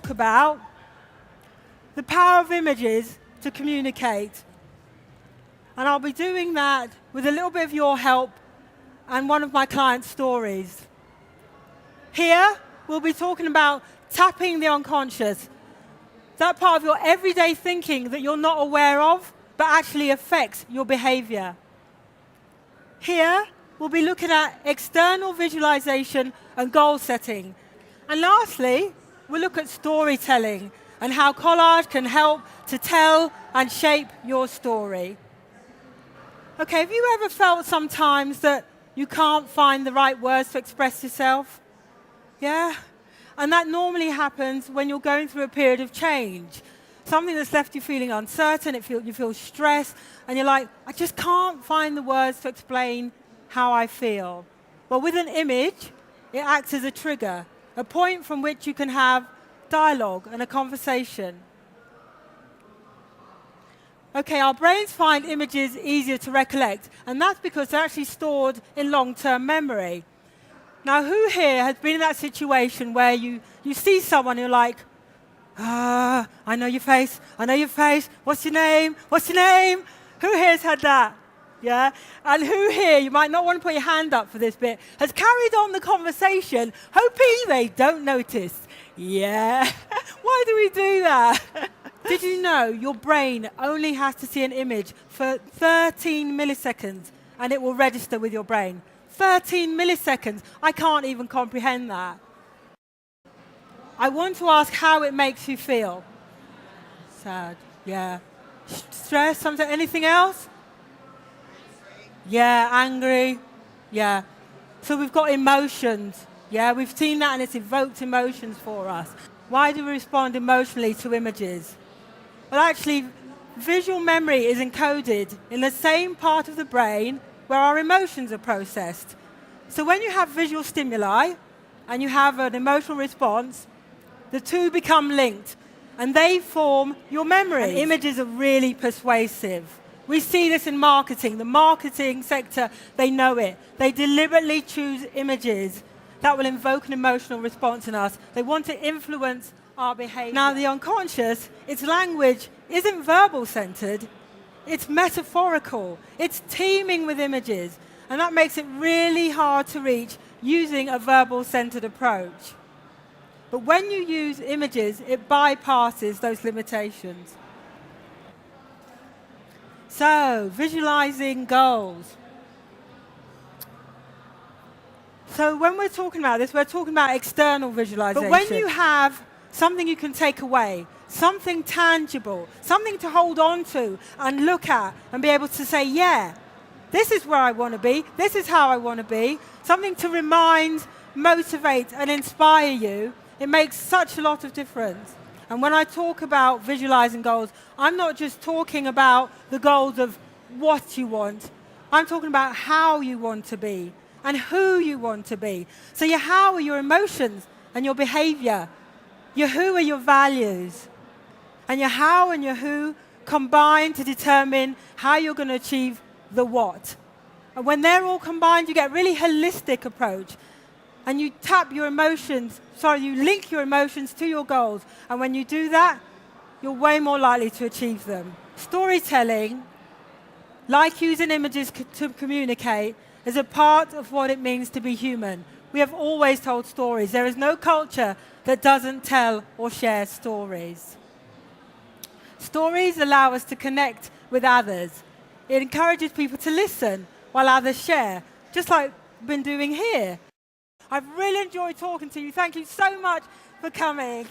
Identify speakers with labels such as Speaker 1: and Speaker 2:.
Speaker 1: talk about the power of images to communicate. And I'll be doing that with a little bit of your help and one of my clients' stories. Here, we'll be talking about tapping the unconscious, that part of your everyday thinking that you're not aware of, but actually affects your behavior. Here, we'll be looking at external visualization and goal setting. And lastly, we'll look at storytelling and how collage can help to tell and shape your story. Okay, have you ever felt sometimes that you can't find the right words to express yourself? Yeah? And that normally happens when you're going through a period of change. Something that's left you feeling uncertain, you feel stressed, and you're like, I just can't find the words to explain how I feel. Well, with an image, it acts as a trigger, a point from which you can have dialogue and a conversation. Okay, our brains find images easier to recollect, and that's because they're actually stored in long-term memory. Now, who here has been in that situation where you see someone and you're like, I know your face, what's your name, what's your name? Who here has had that? Yeah? And who here, you might not want to put your hand up for this bit, has carried on the conversation, hoping they don't notice? Yeah. Why do we do that? Did you know your brain only has to see an image for 13 milliseconds and it will register with your brain? 13 milliseconds. I can't even comprehend that. I want to ask how it makes you feel. Sad. Yeah. Stress, something, anything else? Yeah, angry. Yeah. So we've got emotions. Yeah, we've seen that and it's evoked emotions for us. Why do we respond emotionally to images? Well, actually, visual memory is encoded in the same part of the brain where our emotions are processed. So when you have visual stimuli and you have an emotional response, the two become linked and they form your memory. And images are really persuasive. We see this in marketing. The marketing sector, they know it. They deliberately choose images that will invoke an emotional response in us. They want to influence our behavior. Now, the unconscious, its language isn't verbal-centered. It's metaphorical. It's teeming with images. And that makes it really hard to reach using a verbal-centered approach. But when you use images, it bypasses those limitations. So, visualizing goals. So when we're talking about this, we're talking about external visualization. But when you have something you can take away, something tangible, something to hold on to and look at and be able to say, yeah, this is where I want to be, this is how I want to be, something to remind, motivate and inspire you, it makes such a lot of difference. And when I talk about visualizing goals, I'm not just talking about the goals of what you want, I'm talking about how you want to be and who you want to be. So your how are your emotions and your behavior. Your who are your values. And your how and your who combine to determine how you're going to achieve the what. And when they're all combined, you get a really holistic approach. And you tap your emotions, you link your emotions to your goals. And when you do that, you're way more likely to achieve them. Storytelling, like using images to communicate, is a part of what it means to be human. We have always told stories. There is no culture that doesn't tell or share stories. Stories allow us to connect with others. It encourages people to listen while others share, just like we've been doing here. I've really enjoyed talking to you. Thank you so much for coming.